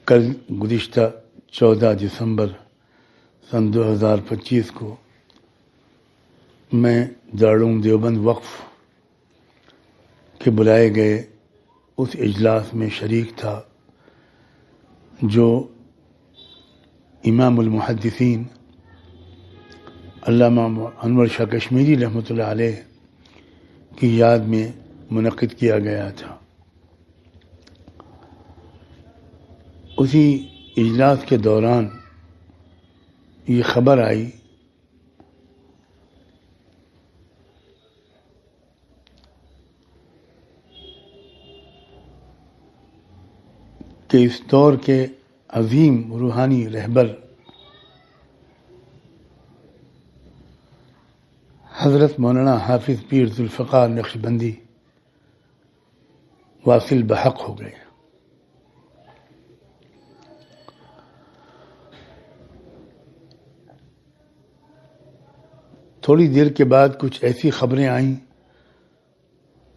کل گزشتہ 14 دسمبر سن 2025 کو میں دارالعلوم دیوبند وقف کے بلائے گئے اس اجلاس میں شریک تھا جو امام المحدثین علامہ انور شاہ کشمیری رحمۃ اللہ علیہ کی یاد میں منعقد کیا گیا تھا۔ اسی اجلاس کے دوران یہ خبر آئی کہ اس دور کے عظیم روحانی رہبر حضرت مولانا حافظ پیر ذوالفقار نقشبندی واصل بحق ہو گئے۔ تھوڑی دیر کے بعد کچھ ایسی خبریں آئیں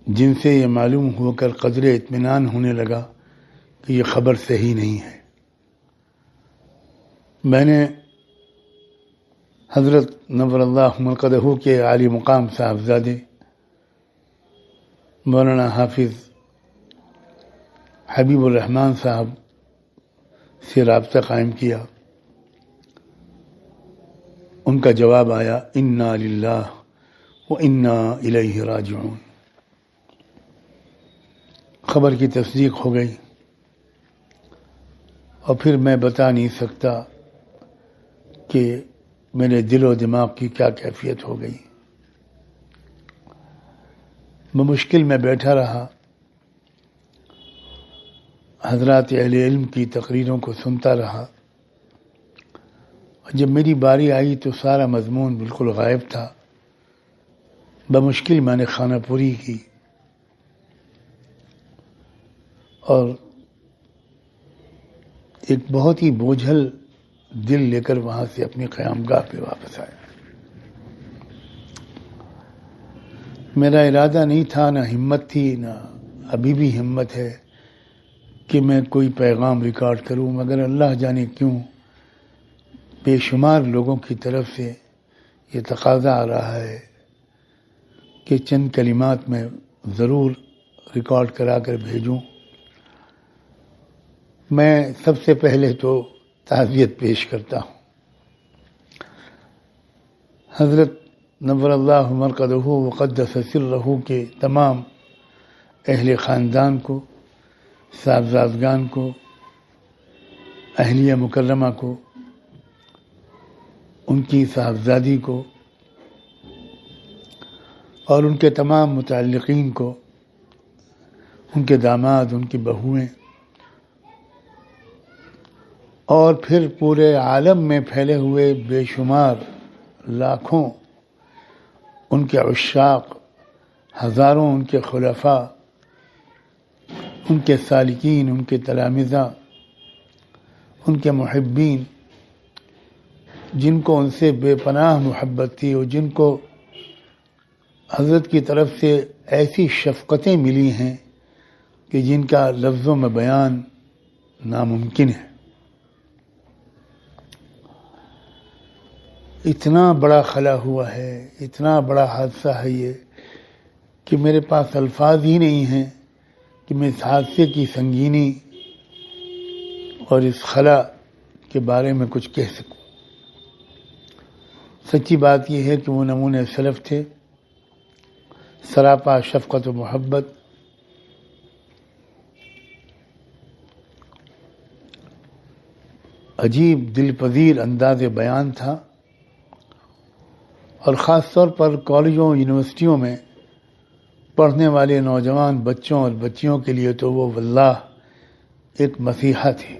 جن سے یہ معلوم ہو کر قدر اطمینان ہونے لگا کہ یہ خبر صحیح نہیں ہے۔ میں نے حضرت نور اللہ مرقدہ کے عالی مقام صاحبزادے مولانا حافظ حبیب الرحمن صاحب سے رابطہ قائم کیا۔ ان کا جواب آیا انا للہ و انا الیہ راجعون۔ خبر کی تصدیق ہو گئی اور پھر میں بتا نہیں سکتا کہ میرے دل و دماغ کی کیا کیفیت ہو گئی۔ بمشکل میں بیٹھا رہا، حضرات اہل علم کی تقریروں کو سنتا رہا، اور جب میری باری آئی تو سارا مضمون بالکل غائب تھا۔ بمشکل میں نے خانہ پوری کی اور ایک بہت ہی بوجھل دل لے کر وہاں سے اپنی قیامگاہ پہ واپس آیا۔ میرا ارادہ نہیں تھا، نہ ہمت تھی، نہ ابھی بھی ہمت ہے کہ میں کوئی پیغام ریکارڈ کروں، مگر اللہ جانے کیوں بے شمار لوگوں کی طرف سے یہ تقاضا آ رہا ہے کہ چند کلمات میں ضرور ریکارڈ کرا کر بھیجوں۔ میں سب سے پہلے تو تعزیت پیش کرتا ہوں حضرت نور اللہ مرقدہ وقدس سرہ کے تمام اہل خاندان کو، صاحبزادگان کو، اہلیہ مکرمہ کو، ان کی صاحبزادی کو اور ان کے تمام متعلقین کو، ان کے داماد، ان کی بہوئیں، اور پھر پورے عالم میں پھیلے ہوئے بے شمار لاکھوں ان کے عشاق، ہزاروں ان کے خلفاء، ان کے سالکین، ان کے تلامذہ، ان کے محبین، جن کو ان سے بے پناہ محبت تھی اور جن کو حضرت کی طرف سے ایسی شفقتیں ملی ہیں کہ جن کا لفظوں میں بیان ناممکن ہے۔ اتنا بڑا خلا ہوا ہے، اتنا بڑا حادثہ ہے یہ کہ میرے پاس الفاظ ہی نہیں ہیں کہ میں اس حادثے کی سنگینی اور اس خلا کے بارے میں کچھ کہہ سکوں۔ سچی بات یہ ہے کہ وہ نمونے سلف تھے، سراپا شفقت و محبت، عجیب دل پذیر انداز بیان تھا، اور خاص طور پر کالجوں یونیورسٹیوں میں پڑھنے والے نوجوان بچوں اور بچیوں کے لیے تو وہ واللہ ایک مسیحا تھی۔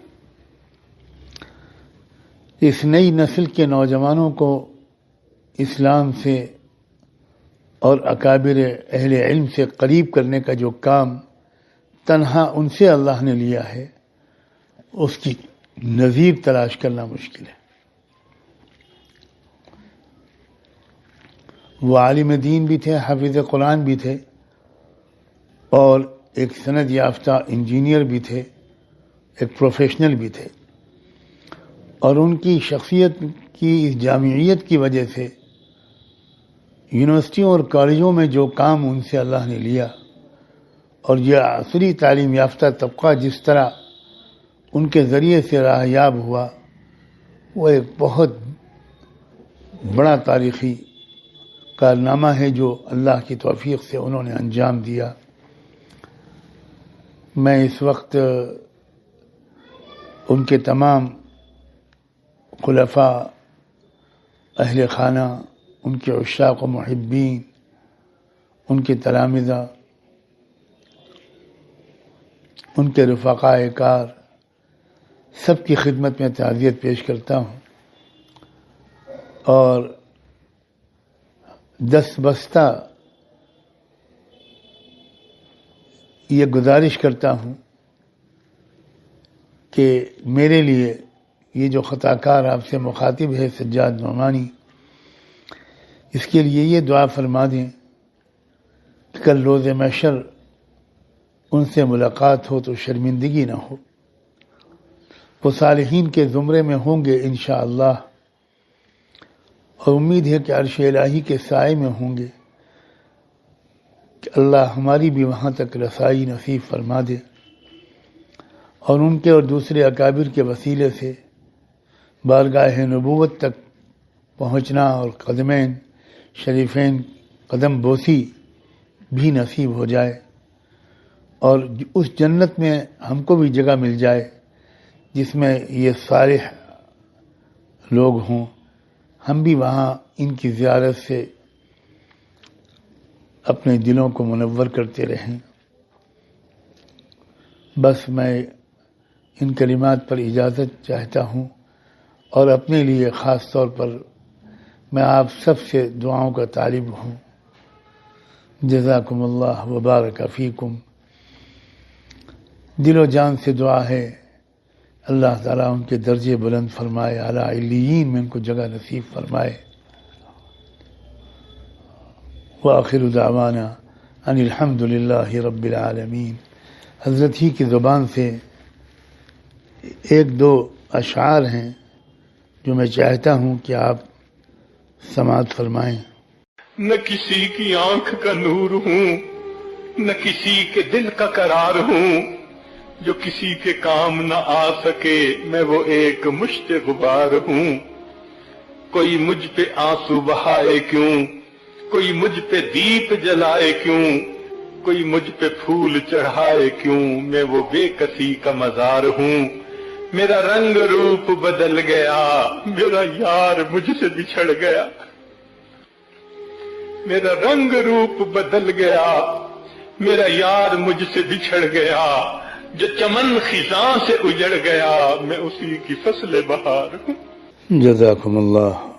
اس نئی نسل کے نوجوانوں کو اسلام سے اور اکابر اہل علم سے قریب کرنے کا جو کام تنہا ان سے اللہ نے لیا ہے، اس کی نظیر تلاش کرنا مشکل ہے۔ وہ عالم دین بھی تھے، حافظ قرآن بھی تھے، اور ایک سند یافتہ انجینئر بھی تھے، ایک پروفیشنل بھی تھے، اور ان کی شخصیت کی اس جامعیت کی وجہ سے یونیورسٹیوں اور کالجوں میں جو کام ان سے اللہ نے لیا، اور یہ عصری تعلیم یافتہ طبقہ جس طرح ان کے ذریعے سے راہ یاب ہوا، وہ ایک بہت بڑا تاریخی کارنامہ ہے جو اللہ کی توفیق سے انہوں نے انجام دیا۔ میں اس وقت ان کے تمام خلفاء، اہل خانہ، ان کے عشاق و محبین، ان کے تلامذہ، ان کے رفقائے کار، سب کی خدمت میں تعزیت پیش کرتا ہوں، اور دست بستہ یہ گزارش کرتا ہوں کہ میرے لیے یہ جو خطا کار آپ سے مخاطب ہے سجاد نعمانی، اس کے لیے یہ دعا فرما دیں کہ کل روز محشر ان سے ملاقات ہو تو شرمندگی نہ ہو، وہ صالحین کے زمرے میں ہوں گے انشاءاللہ، اور امید ہے کہ عرش الہی کے سائے میں ہوں گے، کہ اللہ ہماری بھی وہاں تک رسائی نصیب فرما دے، اور ان کے اور دوسرے اکابر کے وسیلے سے بارگاہ نبوت تک پہنچنا اور قدمین شریفین قدم بوسی بھی نصیب ہو جائے، اور اس جنت میں ہم کو بھی جگہ مل جائے جس میں یہ صالح لوگ ہوں، ہم بھی وہاں ان کی زیارت سے اپنے دلوں کو منور کرتے رہیں۔ بس میں ان کلمات پر اجازت چاہتا ہوں، اور اپنے لیے خاص طور پر میں آپ سب سے دعاؤں کا طالب ہوں۔ جزاکم اللہ وبارک فیکم۔ دل و جان سے دعا ہے اللہ تعالیٰ ان کے درجے بلند فرمائے، اعلیٰ علیین میں ان کو جگہ نصیب فرمائے۔ وآخر دعوانا ان الحمد للہ رب العالمین۔ حضرت ہی کی زبان سے ایک دو اشعار ہیں جو میں چاہتا ہوں کہ آپ سماعت فرمائیں۔ نہ کسی کی آنکھ کا نور ہوں، نہ کسی کے دل کا قرار ہوں، جو کسی کے کام نہ آ سکے میں وہ ایک مشت غبار ہوں۔ کوئی مجھ پہ آنسو بہائے کیوں، کوئی مجھ پہ دیپ جلائے کیوں، کوئی مجھ پہ پھول چڑھائے کیوں، میں وہ بے کسی کا مزار ہوں۔ میرا رنگ روپ بدل گیا، میرا یار مجھ سے بچھڑ گیا، میرا رنگ روپ بدل گیا، میرا یار مجھ سے بچھڑ گیا، جو چمن خزاں سے اجڑ گیا، میں اسی کی فصل بہار ہوں۔ جزاکم اللہ